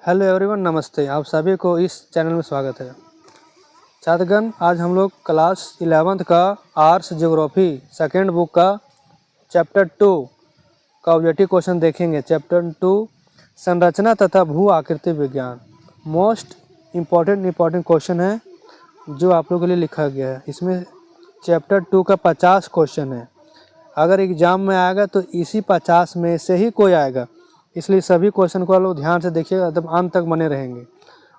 Hello everyone, नमस्ते। आप सभी को इस चैनल में स्वागत है। छात्रगण, आज हम लोग क्लास 11th का आर्ट्स ज्योग्राफी सेकेंड बुक का चैप्टर 2 का ऑब्जेक्टिव क्वेश्चन देखेंगे। चैप्टर 2 संरचना तथा भू आकृति विज्ञान। मोस्ट इम्पॉर्टेंट क्वेश्चन है जो आप लोगों के लिए लिखा गया है। इसमें चैप्टर 2 का 50 क्वेश्चन है। अगर एग्जाम में आएगा तो इसी 50 में से ही कोई आएगा, इसलिए सभी क्वेश्चन को आप लोग ध्यान से देखिएगा, एकदम अंत तक बने रहेंगे।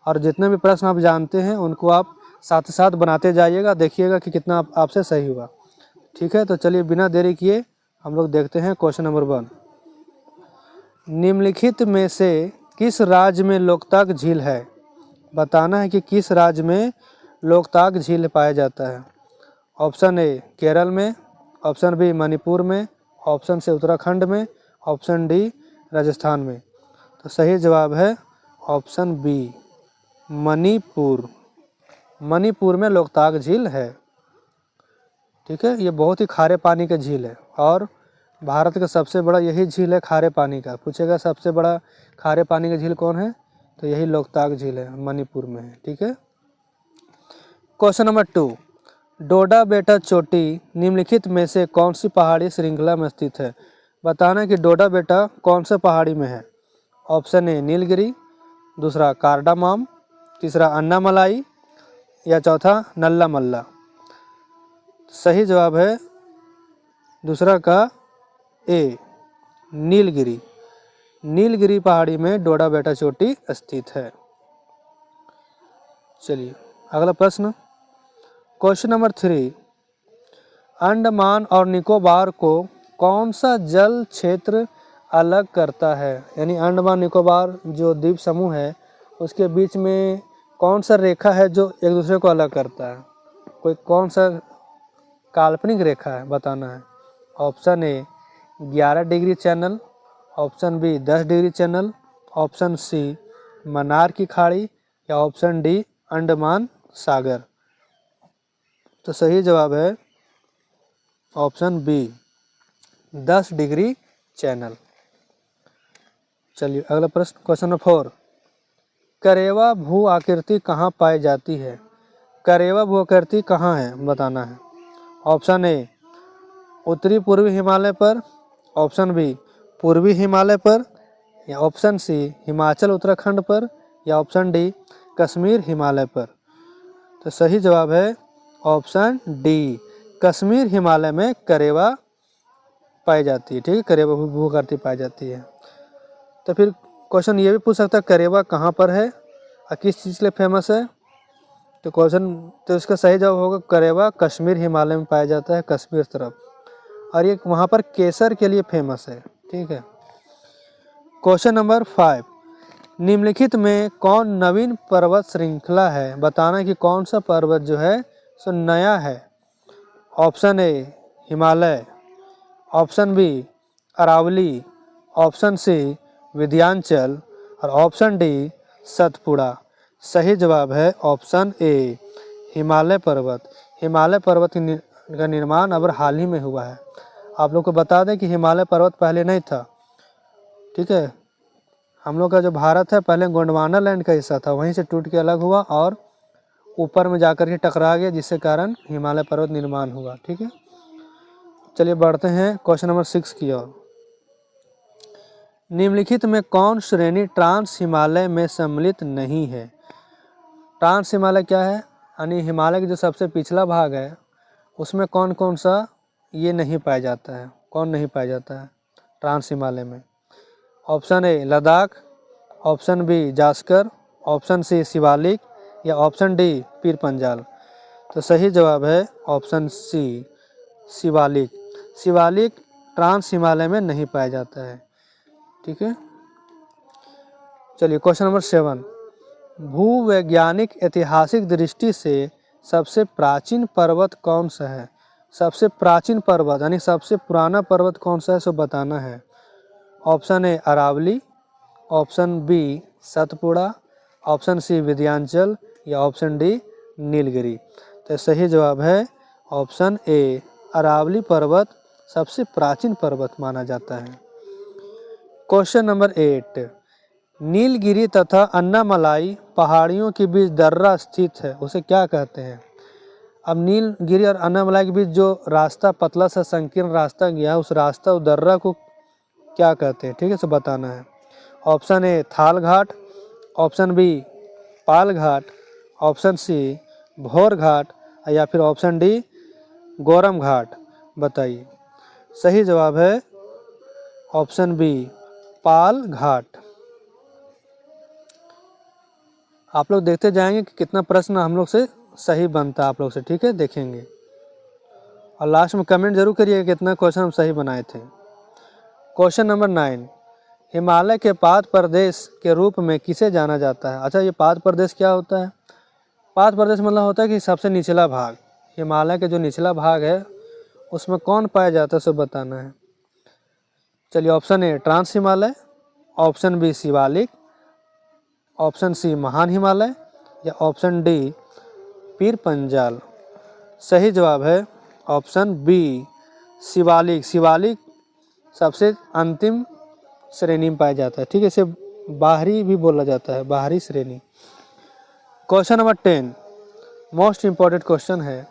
और जितने भी प्रश्न आप जानते हैं उनको आप साथ साथ बनाते जाइएगा, देखिएगा कि कितना आपसे सही हुआ। ठीक है, तो चलिए बिना देरी किए हम लोग देखते हैं क्वेश्चन नंबर 1। निम्नलिखित में से किस राज्य में लोकताक झील है? बताना है कि किस राज्य में लोकताक झील पाया जाता है। ऑप्शन ए केरल में, ऑप्शन बी मणिपुर में, ऑप्शन सी उत्तराखंड में, ऑप्शन डी राजस्थान में। तो सही जवाब है ऑप्शन बी मणिपुर। मणिपुर में लोकताक झील है। ठीक है, ये बहुत ही खारे पानी का झील है और भारत का सबसे बड़ा यही झील है खारे पानी का। पूछेगा सबसे बड़ा खारे पानी का झील कौन है, तो यही लोकताक झील है, मणिपुर में है। ठीक है, क्वेश्चन नंबर 2। डोडा बेटा चोटी निम्नलिखित में से कौन सी पहाड़ी श्रृंखला में स्थित है? बताना है कि डोडा बेटा कौन सा पहाड़ी में है। ऑप्शन ए नीलगिरी, दूसरा कार्डामाम, तीसरा अन्नामलाई या चौथा नल्ला मल्ला। सही जवाब है दूसरा का ए नीलगिरी। नीलगिरी पहाड़ी में डोडा बेटा चोटी स्थित है। चलिए अगला प्रश्न, क्वेश्चन नंबर 3। अंडमान और निकोबार को कौन सा जल क्षेत्र अलग करता है? यानी अंडमान निकोबार जो द्वीप समूह है उसके बीच में कौन सा रेखा है जो एक दूसरे को अलग करता है? कोई कौन सा काल्पनिक रेखा है, बताना है। Option A 11 degree channel, option B 10 degree channel, option C Mannar की खाड़ी या ऑप्शन डी अंडमान सागर। तो सही जवाब है ऑप्शन बी 10 डिग्री चैनल। चलिए अगला प्रश्न, क्वेश्चन नंबर 4। करेवा भू आकृति कहाँ पाई जाती है? करेवा भू आकृति कहाँ है, बताना है। ऑप्शन ए उत्तरी पूर्वी हिमालय पर, ऑप्शन बी पूर्वी हिमालय पर, या ऑप्शन सी हिमाचल उत्तराखंड पर, या ऑप्शन डी कश्मीर हिमालय पर। तो सही जवाब है ऑप्शन डी कश्मीर हिमालय में करेवा पाई जाती है। ठीक है, करेवा भू आकृति पाई जाती है। तो फिर क्वेश्चन ये भी पूछ सकता है करेवा कहाँ पर है और किस चीज़ के लिए फेमस है। तो इसका सही जवाब होगा करेवा कश्मीर हिमालय में पाया जाता है, कश्मीर तरफ, और ये वहाँ पर केसर के लिए फेमस है। ठीक है, क्वेश्चन नंबर 5। निम्नलिखित में कौन नवीन पर्वत श्रृंखला है? बताना है कि कौन सा पर्वत जो है सो नया है। Option A Himalaya, option B Aravali, option C Vindhyachal और ऑप्शन डी सतपुड़ा। सही जवाब है ऑप्शन ए हिमालय पर्वत। हिमालय पर्वत का निर्माण अब हाल ही में हुआ है। आप लोग को बता दें कि हिमालय पर्वत पहले नहीं था। ठीक है, हम लोग का जो भारत है पहले गोंडवाना लैंड का हिस्सा था, वहीं से टूट के अलग हुआ और ऊपर में जाकर के टकरा गया, जिसके कारण हिमालय पर्वत निर्माण हुआ। ठीक है, चलिए बढ़ते हैं क्वेश्चन नंबर 6 की ओर। निम्नलिखित में कौन श्रेणी ट्रांस हिमालय में सम्मिलित नहीं है? ट्रांस हिमालय क्या है? यानी हिमालय का जो सबसे पिछला भाग है उसमें कौन कौन सा ये नहीं पाया जाता है, कौन नहीं पाया जाता है ट्रांस हिमालय में? Option A Ladakh, option B Zanskar, option C Shivalik या ऑप्शन डी पीर पंजाल। तो सही जवाब है option C Shivalik. Shivalik trans Himalaya में नहीं पाया जाता है। ठीक है, चलिए क्वेश्चन नंबर 7। भूवैज्ञानिक ऐतिहासिक दृष्टि से सबसे प्राचीन पर्वत कौन सा है? सबसे प्राचीन पर्वत यानी सबसे पुराना पर्वत कौन सा है सो बताना है। Option A Aravali, option B Satpura, option C Vindhyachal या ऑप्शन डी नीलगिरी। तो सही जवाब है ऑप्शन ए अरावली पर्वत सबसे प्राचीन पर्वत माना जाता है। Question number 8। नीलगिरी तथा अन्नामलाई पहाड़ियों के बीच दर्रा स्थित है, उसे क्या कहते हैं? अब नीलगिरी और अन्नामलाई के बीच जो रास्ता पतला सा संकीर्ण रास्ता गया, उस रास्ता उस दर्रा को क्या कहते हैं? ठीक है, इसे बताना है। ऑप्शन ए थाल घाट, ऑप्शन बी पाल घाट, ऑप्शन सी भौर घाट या फिर ऑप्शन डी गोरम घाट। बताइए। सही जवाब है ऑप्शन बी पाल घाट। आप लोग देखते जाएंगे कि कितना प्रश्न हम लोग से सही बनता है आप लोग से, ठीक है, देखेंगे। और लास्ट में कमेंट जरूर करिएगा कितना क्वेश्चन हम सही बनाए थे। क्वेश्चन नंबर 9, हिमालय के पाद प्रदेश के रूप में किसे जाना जाता है? अच्छा, ये पाद प्रदेश क्या होता है? पाद प्रदेश मतलब होता है कि सबसे निचला भाग, हिमालय के जो निचला भाग है उसमें कौन पाया जाता है, उसे बताना है। चलिए, option A trans Himalaya, option B Shivalik, option C महान हिमालय या ऑप्शन डी पीर पंजाल। सही जवाब है ऑप्शन बी शिवालिक। शिवालिक सबसे अंतिम श्रेणी में पाया जाता है, ठीक है, इसे बाहरी भी बोला जाता है, बाहरी श्रेणी। Question number 10 most important question है।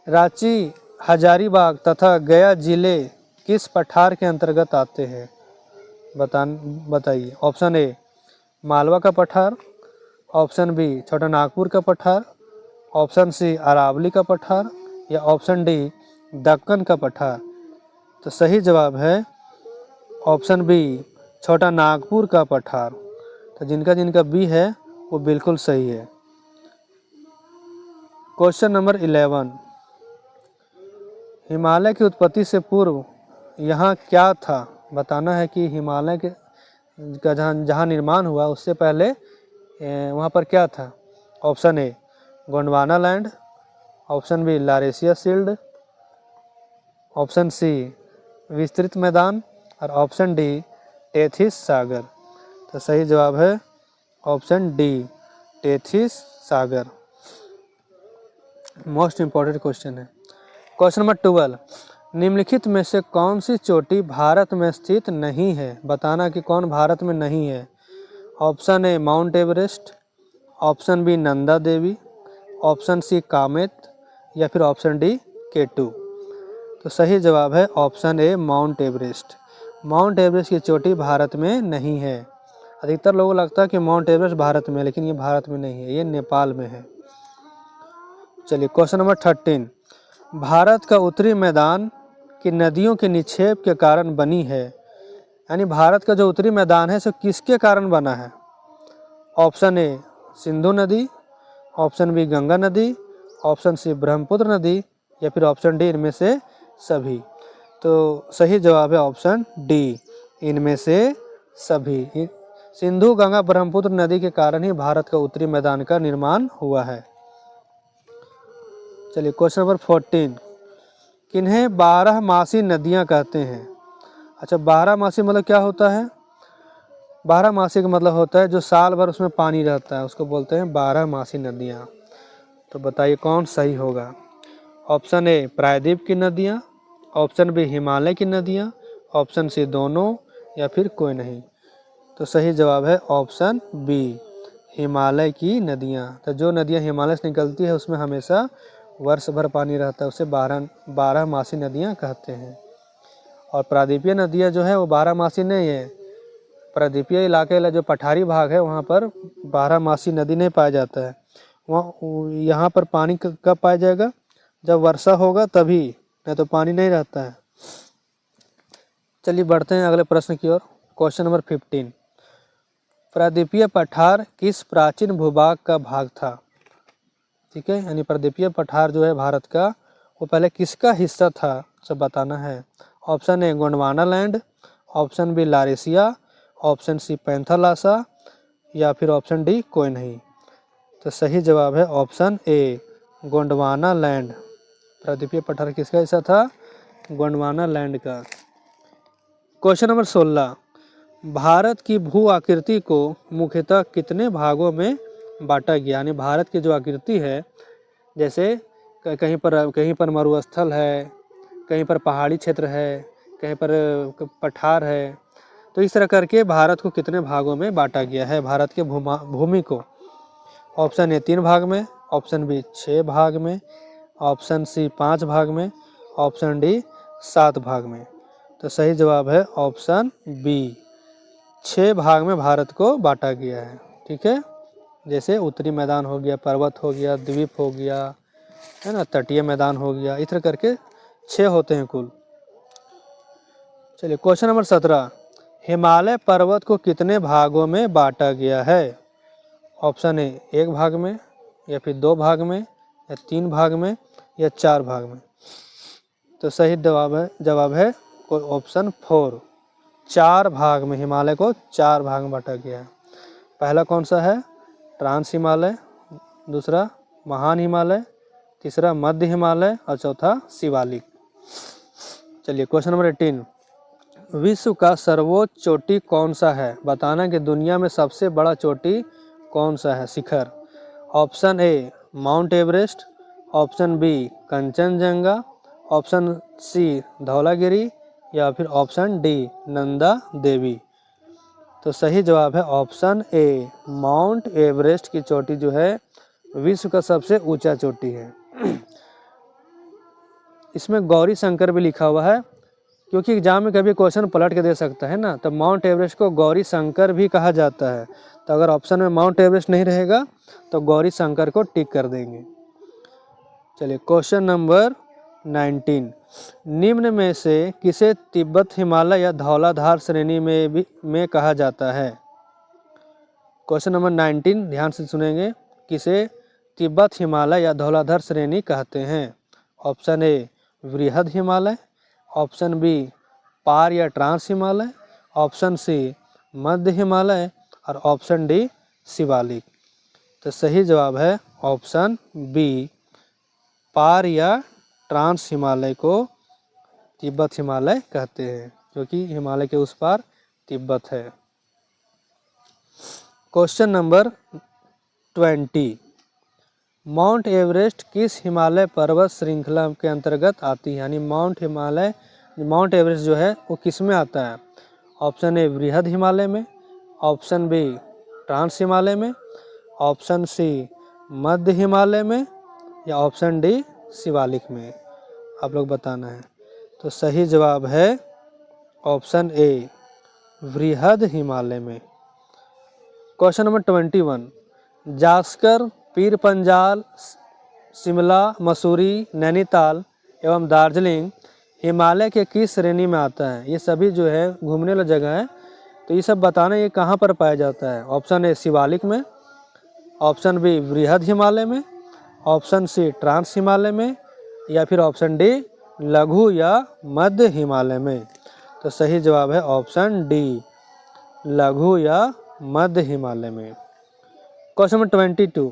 रांची, हजारीबाग तथा गया जिले किस पठार के अंतर्गत आते हैं? बताइए। ऑप्शन ए मालवा का पठार, ऑप्शन बी छोटा नागपुर का पठार, ऑप्शन सी अरावली का पठार या ऑप्शन डी दक्कन का पठार। तो सही जवाब है ऑप्शन बी छोटा नागपुर का पठार। तो जिनका जिनका बी है वो बिल्कुल सही है। क्वेश्चन नंबर 11, हिमालय की उत्पत्ति से पूर्व यहाँ क्या था? बताना है कि हिमालय के का जहाँ निर्माण हुआ उससे पहले वहाँ पर क्या था? Option A Gondwana land, option B Laurasia shield, option C विस्तृत मैदान और ऑप्शन डी टेथिस सागर। तो सही जवाब है ऑप्शन डी टेथिस सागर। मोस्ट इम्पॉर्टेंट क्वेश्चन है। क्वेश्चन नंबर 12, निम्नलिखित में से कौन सी चोटी भारत में स्थित नहीं है? बताना कि कौन भारत में नहीं है। Option A Mount Everest, option B Nanda Devi, option C Kamet या फिर ऑप्शन डी K2। तो सही जवाब है option A Mount Everest. Mount Everest की चोटी भारत में नहीं है। अधिकतर लोगों को लगता है कि माउंट एवरेस्ट भारत में है, लेकिन ये भारत में नहीं है, ये नेपाल में है। चलिए, क्वेश्चन नंबर 13, भारत का उत्तरी मैदान की नदियों के निक्षेप के कारण बनी है। यानी भारत का जो उत्तरी मैदान है सो किसके कारण बना है? ऑप्शन ए सिंधु नदी, ऑप्शन बी गंगा नदी, ऑप्शन सी ब्रह्मपुत्र नदी या फिर ऑप्शन डी इनमें से सभी। तो सही जवाब है ऑप्शन डी इनमें से सभी। सिंधु गंगा ब्रह्मपुत्र नदी के कारण ही भारत का उत्तरी मैदान का निर्माण हुआ है। चलिए, क्वेश्चन नंबर 14, किन्हें 12मासी नदियाँ कहते हैं? अच्छा, 12मासी मतलब क्या होता है? 12मासी का मतलब होता है जो साल भर उसमें पानी रहता है, उसको बोलते हैं 12मासी नदियाँ। तो बताइए कौन सही होगा। ऑप्शन ए प्रायद्वीप की नदियाँ, ऑप्शन बी हिमालय की नदियाँ, ऑप्शन सी दोनों या फिर कोई नहीं। तो सही जवाब है ऑप्शन बी हिमालय की नदियाँ। तो जो नदियाँ हिमालय से निकलती है उसमें हमेशा वर्ष भर पानी रहता है, उसे 12मासी नदियाँ कहते हैं। और प्रायद्वीपीय नदियाँ जो है वो 12मासी नहीं है। प्रायद्वीपीय इलाके का जो पठारी भाग है वहाँ पर 12मासी नदी नहीं पाया जाता है। वहाँ यहाँ पर पानी कब पाया जाएगा? जब वर्षा होगा तभी, नहीं तो पानी नहीं रहता है। चलिए बढ़ते हैं अगले प्रश्न की ओर। क्वेश्चन नंबर 15, प्रायद्वीपीय पठार किस प्राचीन भूभाग का भाग था? ठीक है, यानी प्रायद्वीपीय पठार जो है भारत का वो पहले किसका हिस्सा था, सब बताना है। Option A Gondwana land, option B Laurasia, option C Panthalassa या फिर ऑप्शन डी कोई नहीं। तो सही जवाब है ऑप्शन ए गोंडवाना लैंड। प्रायद्वीपीय पठार किसका हिस्सा था? गोंडवाना लैंड का। क्वेश्चन नंबर 16, भारत की भू आकृति को मुख्यतः कितने भागों में बांटा गया? यानी भारत की जो आकृति है, जैसे कहीं पर मरुस्थल है, कहीं पर पहाड़ी क्षेत्र है, कहीं पर पठार है, तो इस तरह करके भारत को कितने भागों में बांटा गया है, भारत के भूमि को? ऑप्शन ए 3 भाग में, ऑप्शन बी 6 भाग में, ऑप्शन सी 5 भाग में, ऑप्शन डी 7 भाग में। तो सही जवाब है ऑप्शन बी, 6 भाग में भारत को बांटा गया है। ठीक है, जैसे उत्तरी मैदान हो गया, पर्वत हो गया, द्वीप हो गया, है ना, तटीय मैदान हो गया, इस तरह करके 6 होते हैं कुल। चलिए क्वेश्चन नंबर 17, हिमालय पर्वत को कितने भागों में बांटा गया है? ऑप्शन ए 1 भाग में, या फिर 2 भाग में, या 3 भाग में, या 4 भाग में। तो सही जवाब है ऑप्शन 4, 4 भाग में, हिमालय को 4 भाग में बांटा गया है। पहला कौन सा है? ट्रांस हिमालय, दूसरा महान हिमालय, तीसरा मध्य हिमालय और चौथा शिवालिक। चलिए क्वेश्चन नंबर 18, विश्व का सर्वोच्च चोटी कौन सा है? बताना कि दुनिया में सबसे बड़ा चोटी कौन सा है, शिखर। Option A Mount Everest, option B Kanchenjunga, option C Dhaulagiri, या फिर ऑप्शन डी नंदा देवी। तो सही जवाब है ऑप्शन ए, माउंट एवरेस्ट की चोटी जो है विश्व का सबसे ऊंचा चोटी है। इसमें गौरी शंकर भी लिखा हुआ है, क्योंकि एग्जाम में कभी क्वेश्चन पलट के दे सकता है ना, तो माउंट एवरेस्ट को गौरी शंकर भी कहा जाता है। तो अगर ऑप्शन में माउंट एवरेस्ट नहीं रहेगा तो गौरी शंकर को टिक कर देंगे। चलिए क्वेश्चन नंबर 19, निम्न में से किसे तिब्बत हिमालय या धौलाधार श्रेणी में कहा जाता है? क्वेश्चन नंबर 19 ध्यान से सुनेंगे, किसे तिब्बत हिमालय या धौलाधार श्रेणी कहते हैं? ऑप्शन ए वृहद हिमालय, ऑप्शन बी पार या ट्रांस हिमालय, ऑप्शन सी मध्य हिमालय और ऑप्शन डी शिवालिक। तो सही जवाब है ऑप्शन बी, पार या ट्रांस हिमालय को तिब्बत हिमालय कहते हैं, क्योंकि हिमालय के उस पार तिब्बत है। क्वेश्चन नंबर 20, माउंट एवरेस्ट किस हिमालय पर्वत श्रृंखला के अंतर्गत आती है? यानी माउंट एवरेस्ट जो है वो किस में आता है? ऑप्शन ए वृहद हिमालय में, ऑप्शन बी ट्रांस हिमालय में, ऑप्शन सी मध्य हिमालय में, या ऑप्शन डी शिवालिक में। आप लोग बताना है। तो सही जवाब है ऑप्शन ए वृहद हिमालय में। क्वेश्चन नंबर 21, जास्कर, पीर पंजाल, शिमला, मसूरी, नैनीताल एवं दार्जिलिंग हिमालय के किस श्रेणी में आता है? ये सभी जो है घूमने वाला जगह है, तो ये सब बताना ये कहाँ पर पाया जाता है। ऑप्शन ए शिवालिक में, ऑप्शन बी वृहद हिमालय में, ऑप्शन सी ट्रांस हिमालय में, या फिर ऑप्शन डी लघु या मध्य हिमालय में। तो सही जवाब है ऑप्शन डी लघु या मध्य हिमालय में। क्वेश्चन नंबर 22,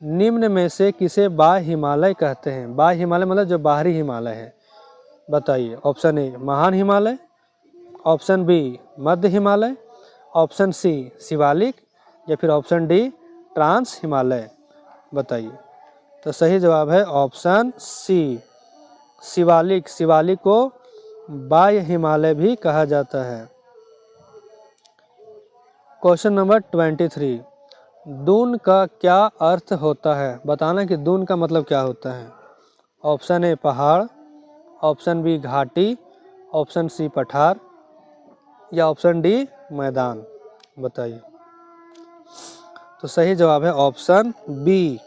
निम्न में से किसे बाह्य हिमालय कहते हैं? बाह्य हिमालय मतलब जो बाहरी हिमालय है, बताइए। ऑप्शन ए महान हिमालय, ऑप्शन बी मध्य हिमालय, ऑप्शन सी शिवालिक, या फिर ऑप्शन डी ट्रांस हिमालय, बताइए। तो सही जवाब है ऑप्शन सी शिवालिक। शिवालिक को बाह्य हिमालय भी कहा जाता है। क्वेश्चन नंबर 23, दून का क्या अर्थ होता है? बताना कि दून का मतलब क्या होता है। ऑप्शन ए पहाड़, ऑप्शन बी घाटी, ऑप्शन सी पठार, या ऑप्शन डी मैदान, बताइए। तो सही जवाब है ऑप्शन बी,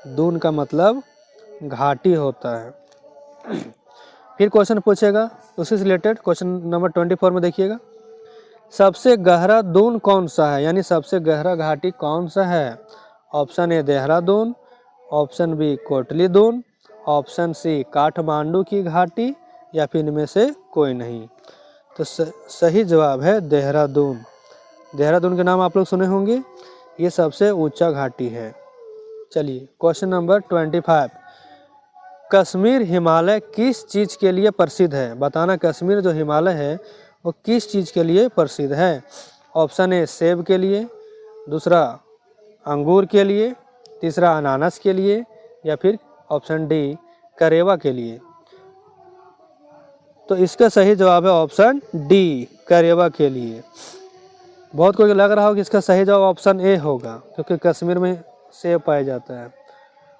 दून का मतलब घाटी होता है। फिर क्वेश्चन पूछेगा उसी से रिलेटेड, क्वेश्चन नंबर 24 में देखिएगा, सबसे गहरा दून कौन सा है? यानी सबसे गहरा घाटी कौन सा है? Option A Dehradun, option B Kotli Dun, option C Kathmandu की घाटी, या फिर इनमें से कोई नहीं। तो सही जवाब है देहरादून। देहरादून के नाम आप लोग सुने होंगे, ये सबसे ऊंचा घाटी है। चलिए क्वेश्चन नंबर 25, कश्मीर हिमालय किस चीज़ के लिए प्रसिद्ध है? बताना कश्मीर जो हिमालय है वो किस चीज़ के लिए प्रसिद्ध है। ऑप्शन ए सेब के लिए, दूसरा अंगूर के लिए, तीसरा अनानास के लिए, या फिर ऑप्शन डी करेवा के लिए। तो इसका सही जवाब है ऑप्शन डी, करेवा के लिए। बहुत कोई लग रहा हो कि इसका सही जवाब ऑप्शन ए होगा, क्योंकि कश्मीर में सेब पाया जाता है।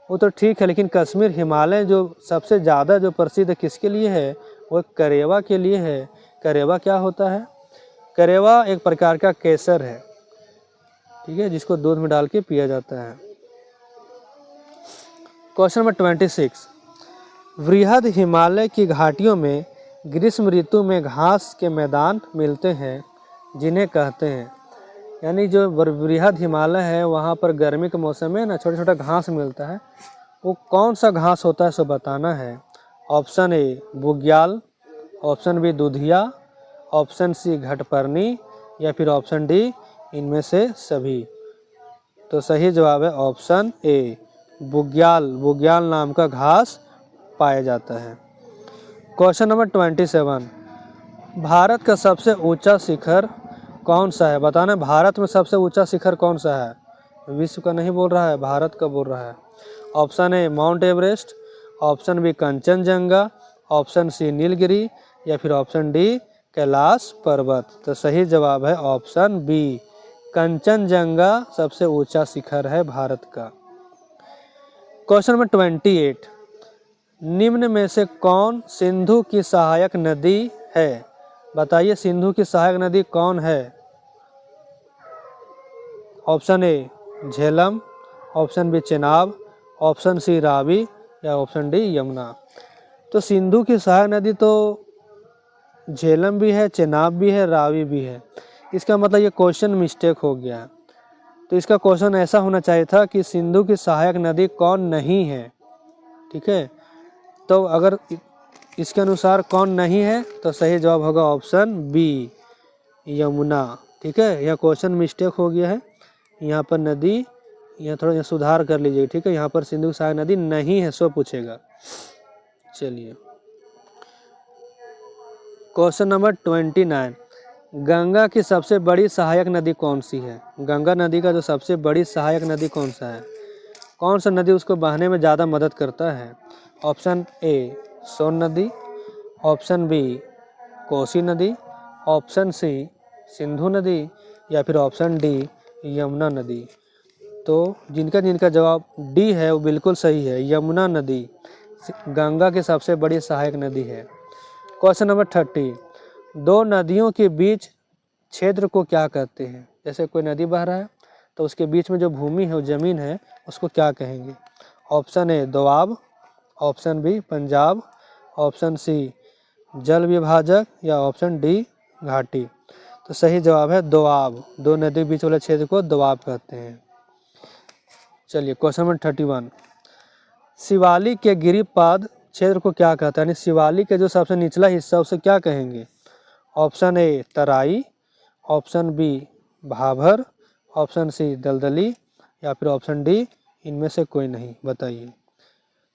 वो तो ठीक है, लेकिन कश्मीर हिमालय जो सबसे ज़्यादा जो प्रसिद्ध किसके लिए है, वो करेवा के लिए है। करेवा क्या होता है? करेवा एक प्रकार का केसर है, ठीक है, जिसको दूध में डाल के पिया जाता है। क्वेश्चन नंबर 26, वृहद हिमालय की घाटियों में ग्रीष्म ऋतु में घास के मैदान मिलते हैं, जिन्हें कहते हैं, यानी जो वृहद हिमालय है वहाँ पर गर्मी के मौसम में ना छोटा छोटा घास मिलता है, वो कौन सा घास होता है सो बताना है। Option A Bugyal, option B दूधिया, ऑप्शन सी घटपर्णी, या फिर ऑप्शन डी इनमें से सभी। तो सही जवाब है ऑप्शन ए बुग्याल। बुग्याल नाम का घास पाया जाता है। क्वेश्चन नंबर 27, भारत का सबसे ऊंचा शिखर कौन सा है? बताना भारत में सबसे ऊंचा शिखर कौन सा है। विश्व का नहीं बोल रहा है, भारत का बोल रहा है। Option A Mount Everest, option B Kanchenjunga, option C Nilgiri, या फिर ऑप्शन डी कैलाश पर्वत। तो सही जवाब है ऑप्शन बी, कंचनजंगा सबसे ऊंचा शिखर है भारत का। क्वेश्चन नंबर 28, निम्न में से कौन सिंधु की सहायक नदी है? बताइए सिंधु की सहायक नदी कौन है? Option A Jhelum, option B Chenab, option C Ravi, या ऑप्शन डी यमुना। तो सिंधु की सहायक नदी तो झेलम भी है, चेनाब भी है, रावी भी है। इसका मतलब ये क्वेश्चन मिस्टेक हो गया। तो इसका क्वेश्चन ऐसा होना चाहिए था कि सिंधु की सहायक नदी कौन नहीं है, ठीक है। तो अगर इसके अनुसार कौन नहीं है तो सही जवाब होगा ऑप्शन बी, यमुना, ठीक है। यह क्वेश्चन मिस्टेक हो गया है, यहाँ पर नदी, यहाँ थोड़ा सुधार कर लीजिए, ठीक है। यहाँ पर सिंधु की सहायक नदी नहीं है सो पूछेगा। चलिए क्वेश्चन नंबर 29, गंगा की सबसे बड़ी सहायक नदी कौन सी है? गंगा नदी का जो सबसे बड़ी सहायक नदी कौन सा है? कौन सा नदी उसको बहने में ज़्यादा मदद करता है? ऑप्शन ए सोन नदी, ऑप्शन बी कोसी नदी, ऑप्शन सी सिंधु नदी, या फिर ऑप्शन डी यमुना नदी। तो जिनका जिनका जवाब डी है वो बिल्कुल सही है, यमुना नदी गंगा की सबसे बड़ी सहायक नदी है। क्वेश्चन नंबर 30, दो नदियों के बीच क्षेत्र को क्या कहते हैं? जैसे कोई नदी बह रहा है तो उसके बीच में जो भूमि है, वो जमीन है, उसको क्या कहेंगे? Option A Doab, option B Punjab, option C जल विभाजक, या ऑप्शन डी घाटी। तो सही जवाब है दोआब। दो नदी के बीच वाले क्षेत्र को दोआब कहते हैं। चलिए क्वेश्चन नंबर 31, शिवालिक के गिरिपाद क्षेत्र को क्या कहता है? यानी शिवालिक के जो सबसे निचला हिस्सा उसे क्या कहेंगे? Option A Terai, option B Bhabar, option C दलदली, या फिर ऑप्शन डी इनमें से कोई नहीं। बताइए।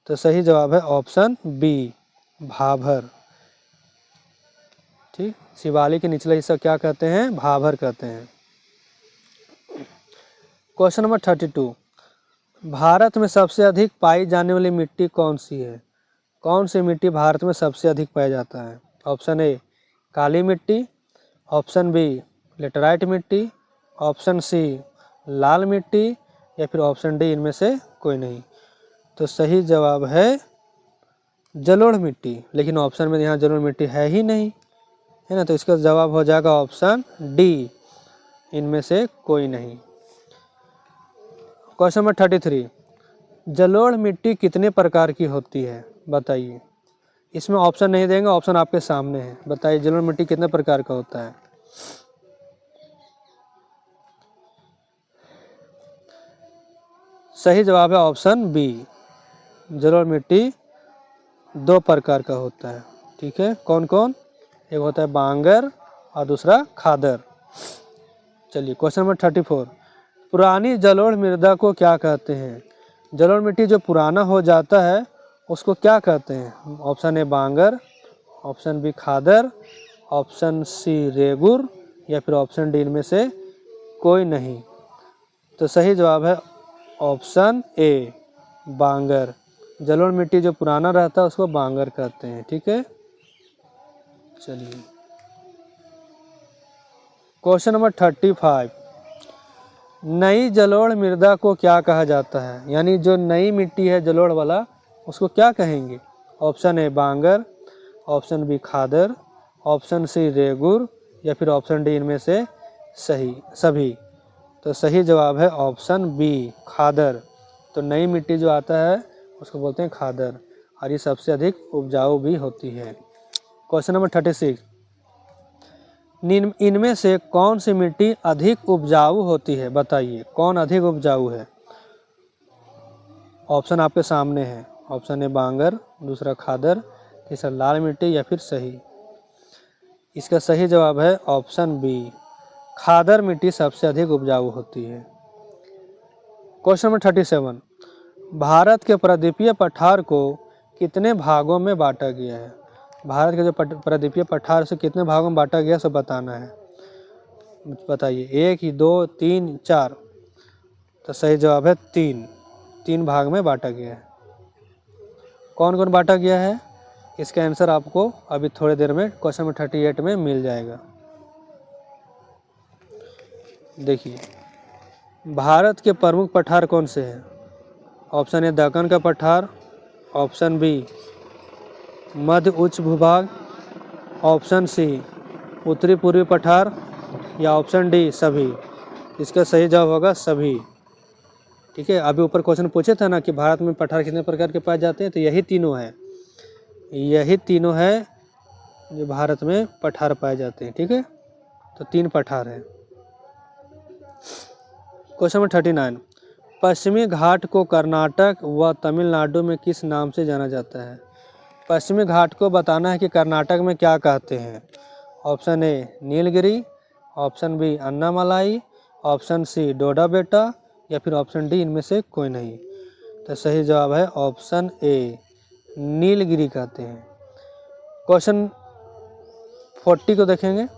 तो सही जवाब है ऑप्शन बी भाभर, ठीक। शिवालिक के निचला हिस्सा क्या कहते हैं? भाभर कहते हैं। क्वेश्चन नंबर 32, भारत में सबसे अधिक पाई जाने वाली मिट्टी कौन सी है? कौन सी मिट्टी भारत में सबसे अधिक पाया जाता है? ऑप्शन ए काली मिट्टी, ऑप्शन बी लेटराइट मिट्टी, ऑप्शन सी लाल मिट्टी, या फिर ऑप्शन डी इनमें से कोई नहीं। तो सही जवाब है जलोढ़ मिट्टी, लेकिन ऑप्शन में यहाँ जलोढ़ मिट्टी है ही नहीं, है ना। तो इसका जवाब हो जाएगा ऑप्शन डी, इनमें से कोई नहीं। क्वेश्चन नंबर 33, जलोढ़ मिट्टी कितने प्रकार की होती है? बताइए। इसमें ऑप्शन नहीं देंगे, ऑप्शन आपके सामने है। बताइए जलोढ़ मिट्टी कितने प्रकार का होता है? सही जवाब है ऑप्शन बी, जलोढ़ मिट्टी दो प्रकार का होता है, ठीक है। कौन कौन? एक होता है बांगर और दूसरा खादर। चलिए क्वेश्चन नंबर 34, पुरानी जलोढ़ मृदा को क्या कहते हैं? जलोढ़ मिट्टी जो पुराना हो जाता है उसको क्या कहते हैं? Option A Bangar, option B Khadar, option C Regur, या फिर ऑप्शन डी इनमें से कोई नहीं। तो सही जवाब है ऑप्शन ए बांगर। जलोढ़ मिट्टी जो पुराना रहता है उसको बांगर कहते हैं, ठीक है। चलिए क्वेश्चन नंबर 35, नई जलोढ़ मृदा को क्या कहा जाता है? यानी जो नई मिट्टी है जलोढ़ वाला, उसको क्या कहेंगे? Option A Bangar, option B Khadar, option C Regur, या फिर ऑप्शन डी इनमें से सभी। तो सही जवाब है ऑप्शन बी खादर। तो नई मिट्टी जो आता है उसको बोलते हैं खादर, और ये सबसे अधिक उपजाऊ भी होती है। क्वेश्चन नंबर 36, इनमें से कौन सी मिट्टी अधिक उपजाऊ होती है? बताइए कौन अधिक उपजाऊ है। ऑप्शन आपके सामने है, ऑप्शन ए बांगर, दूसरा खादर, तीसरा लाल मिट्टी, या फिर सही। इसका सही जवाब है ऑप्शन बी खादर मिट्टी सबसे अधिक उपजाऊ होती है। क्वेश्चन नंबर 37, भारत के प्रायद्वीपीय पठार को कितने भागों में बांटा गया है? भारत के जो प्रायद्वीपीय पठार से कितने भागों में बांटा गया सब बताना है। बताइए, 1, 2, 3, 4। तो सही जवाब है 3 भाग में बांटा गया है। कौन कौन बांटा गया है? इसका आंसर आपको अभी थोड़ी देर में क्वेश्चन नंबर 38 में मिल जाएगा। देखिए, भारत के प्रमुख पठार कौन से हैं? ऑप्शन ए दक्कन का पठार, ऑप्शन बी मध्य उच्च भूभाग, ऑप्शन सी उत्तरी पूर्वी पठार, या ऑप्शन डी सभी। इसका सही जवाब होगा सभी। ठीक है, अभी ऊपर क्वेश्चन पूछे थे ना कि भारत में पठार कितने प्रकार के पाए जाते हैं, तो यही तीनों है जो भारत में पठार पाए जाते हैं। ठीक है, तो 3 पठार है। क्वेश्चन नंबर 39, पश्चिमी घाट को कर्नाटक व तमिलनाडु में किस नाम से जाना जाता है? पश्चिमी घाट को बताना है कि कर्नाटक में क्या कहते हैं। Option A Nilgiri, option B Annamalai, option C Dodda Betta, या फिर ऑप्शन डी इनमें से कोई नहीं। तो सही जवाब है ऑप्शन ए नीलगिरी कहते हैं। क्वेश्चन 40 को देखेंगे,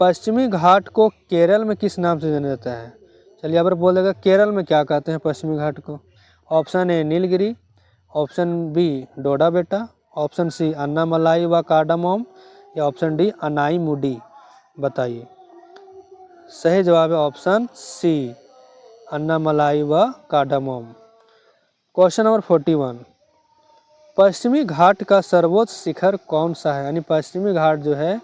पश्चिमी घाट को केरल में किस नाम से जाना जाता है? चलिए यहाँ पर बोलेगा केरल में क्या कहते हैं पश्चिमी घाट को। Option A Nilgiri, option B Dodda Betta, option सी अन्नामलाई व कार्डामोम, या ऑप्शन डी अनाई मुडी। बताइए। सही जवाब है ऑप्शन सी अन्नामलाई व कार्डामोम। क्वेश्चन नंबर 41, पश्चिमी घाट का सर्वोच्च शिखर कौन सा है? यानी पश्चिमी घाट जो है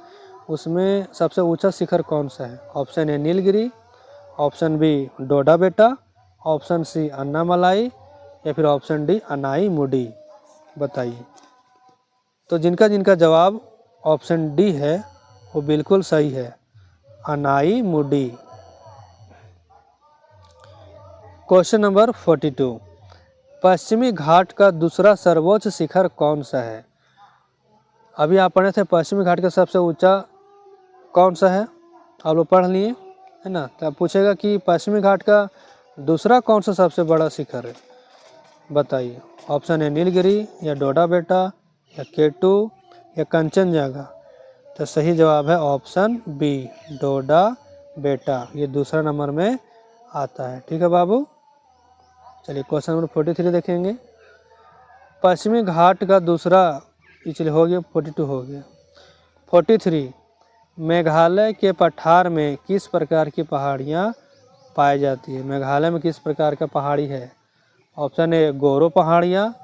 उसमें सबसे ऊंचा शिखर कौन सा है? Option A Nilgiri, option B Dodda Betta, option सी अन्नामलाई, या फिर ऑप्शन डी अनाई मुडी। बताइए। तो जिनका जिनका जवाब ऑप्शन डी है वो बिल्कुल सही है, अनाई मुडी। क्वेश्चन नंबर 42, पश्चिमी घाट का दूसरा सर्वोच्च शिखर कौन सा है? अभी आप पढ़े थे पश्चिमी घाट का सबसे ऊंचा कौन सा है, आप लोग पढ़ लिए है ना। तो आप पूछेगा कि पश्चिमी घाट का दूसरा कौन सा सबसे बड़ा शिखर है? बताइए। ऑप्शन है नीलगिरी, या डोडा बेटा, या केटू, या कंचनजंगा। तो सही जवाब है ऑप्शन बी डोडा बेटा, ये दूसरा नंबर में आता है। ठीक है बाबू। चलिए क्वेश्चन नंबर 43 देखेंगे, पश्चिमी घाट का दूसरा, चलिए हो गया 42 हो गया। 43, मेघालय के पठार में किस प्रकार की पहाड़ियाँ पाई जाती है? मेघालय में किस प्रकार का पहाड़ी है? ऑप्शन ए गोरो पहाड़ियाँ,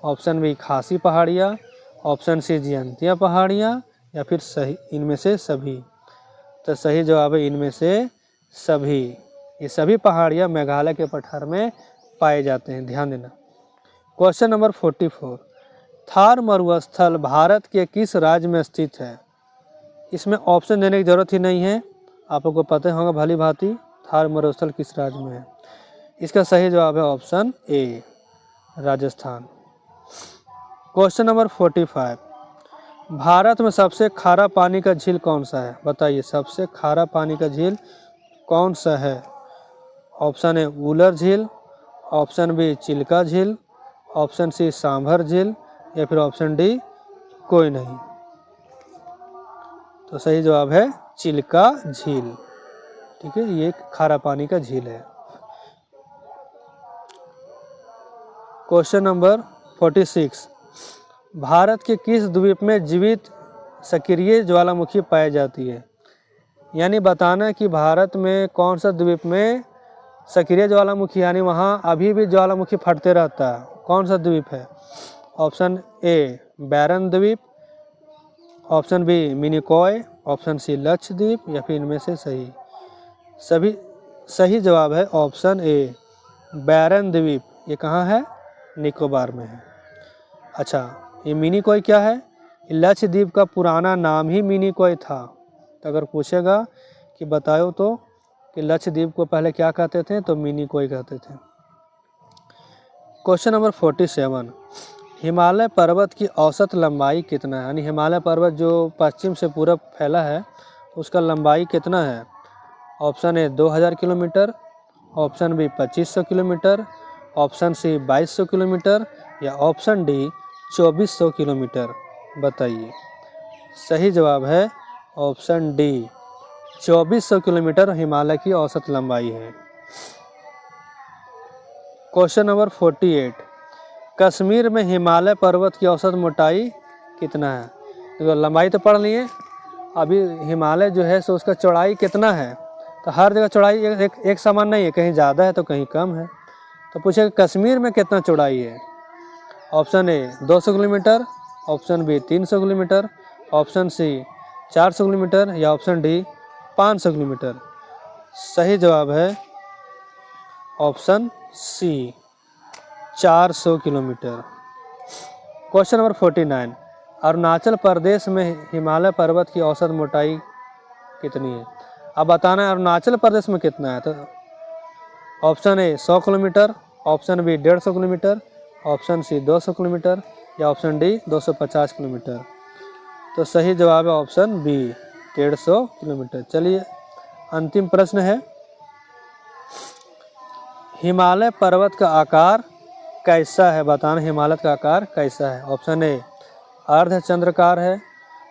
ऑप्शन बी खासी पहाड़ियाँ, ऑप्शन सी जयंतिया पहाड़ियाँ, या फिर सही इनमें से सभी। तो सही जवाब है इनमें से सभी। ये सभी पहाड़ियाँ मेघालय के पठार में पाए जाते हैं, ध्यान देना। क्वेश्चन नंबर 44, थार मरुस्थल भारत के किस राज्य में स्थित है? इसमें ऑप्शन देने की जरूरत ही नहीं है, आप लोग को पता होगा भली भांति थार मरुस्थल किस राज्य में है। इसका सही जवाब है ऑप्शन ए राजस्थान। क्वेश्चन नंबर 45, भारत में सबसे खारा पानी का झील कौन सा है? बताइए सबसे खारा पानी का झील कौन सा है? ऑप्शन ए वुलर झील, ऑप्शन बी चिल्का झील, ऑप्शन सी सांभर झील, या फिर ऑप्शन डी कोई नहीं। तो सही जवाब है चिल्का झील। ठीक है, ये एक खारा पानी का झील है। क्वेश्चन नंबर 46, भारत के किस द्वीप में जीवित सक्रिय ज्वालामुखी पाई जाती है? यानी बताना कि भारत में कौन सा द्वीप में सक्रिय ज्वालामुखी यानी वहाँ अभी भी ज्वालामुखी फटते रहता है, कौन सा द्वीप है? ऑप्शन ए बैरन द्वीप, option B Minicoy, option C Lakshadweep, या फिर इनमें से सभी सही जवाब है ऑप्शन ए बैरन द्वीप। ये कहाँ है? निकोबार में है। अच्छा, ये मिनिकॉय क्या है? लक्षद्वीप का पुराना नाम ही मिनिकॉय था। तो अगर पूछेगा कि बताओ तो कि लक्षद्वीप को पहले क्या कहते थे, तो मिनिकॉय कहते थे। क्वेश्चन नंबर 47, हिमालय पर्वत की औसत लंबाई कितना है? यानी हिमालय पर्वत जो पश्चिम से पूरब फैला है उसका लंबाई कितना है? Option A 2000 kilometre, option B 2500 kilometre, option C 2200 kilometre, या ऑप्शन डी 2400 किलोमीटर। बताइए। सही जवाब है ऑप्शन डी 2400 किलोमीटर हिमालय की औसत लंबाई है। क्वेश्चन नंबर 48, कश्मीर में हिमालय पर्वत की औसत मोटाई कितना है? तो लंबाई तो पढ़ लिए, अभी हिमालय जो है सो उसका चौड़ाई कितना है? तो हर जगह चौड़ाई एक समान नहीं है, कहीं ज़्यादा है तो कहीं कम है। तो पूछेगा कश्मीर में कितना चौड़ाई है? Option A 200 kilometre, option B 300 kilometre, option C 400 kilometre, या ऑप्शन डी 500 किलोमीटर। सही जवाब है option C 400 kilometre. Question number 49, Arunachal Pradesh में हिमालय पर्वत की औसत मोटाई कितनी है? अब बताना है अरुणाचल प्रदेश में कितना है। तो option A 100 kilometre, option B 150 kilometre, option C 200 kilometre, या ऑप्शन डी 250 किलोमीटर। तो सही जवाब है ऑप्शन बी 150 किलोमीटर। चलिए अंतिम प्रश्न है, हिमालय पर्वत का आकार कैसा है? बताना हिमालय का आकार कैसा है। ऑप्शन ए अर्धचंद्राकार है,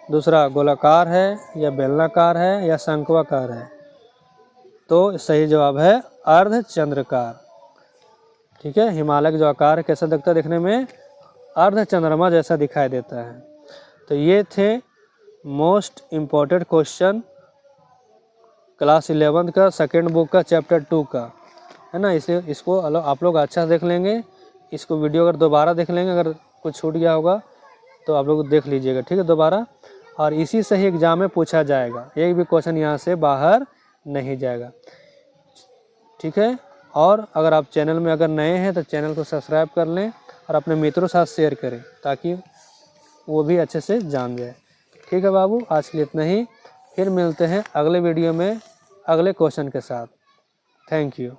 दूसरा गोलाकार है, या बेलनाकार है, या शंक्वाकार है। तो सही जवाब है अर्धचंद्राकार। ठीक है, हिमालय का जो आकार कैसा दिखता है? देखने में अर्धचंद्रमा जैसा दिखाई देता है। तो ये थे मोस्ट इम्पोर्टेंट क्वेश्चन क्लास 11 का सेकेंड बुक का चैप्टर 2 का, है ना। इसलिए इसको आप लोग अच्छा से देख लेंगे। इसको वीडियो अगर दोबारा देख लेंगे, अगर कुछ छूट गया होगा तो आप लोग देख लीजिएगा, ठीक है, दोबारा। और इसी से ही एग्जाम में पूछा जाएगा, एक भी क्वेश्चन यहाँ से बाहर नहीं जाएगा, ठीक है। और अगर आप चैनल में अगर नए हैं तो चैनल को सब्सक्राइब कर लें और अपने मित्रों के साथ शेयर करें ताकि वो भी अच्छे से जान जाए। ठीक है बाबू, आज के लिए इतना ही। फिर मिलते हैं अगले वीडियो में अगले क्वेश्चन के साथ। Thank you.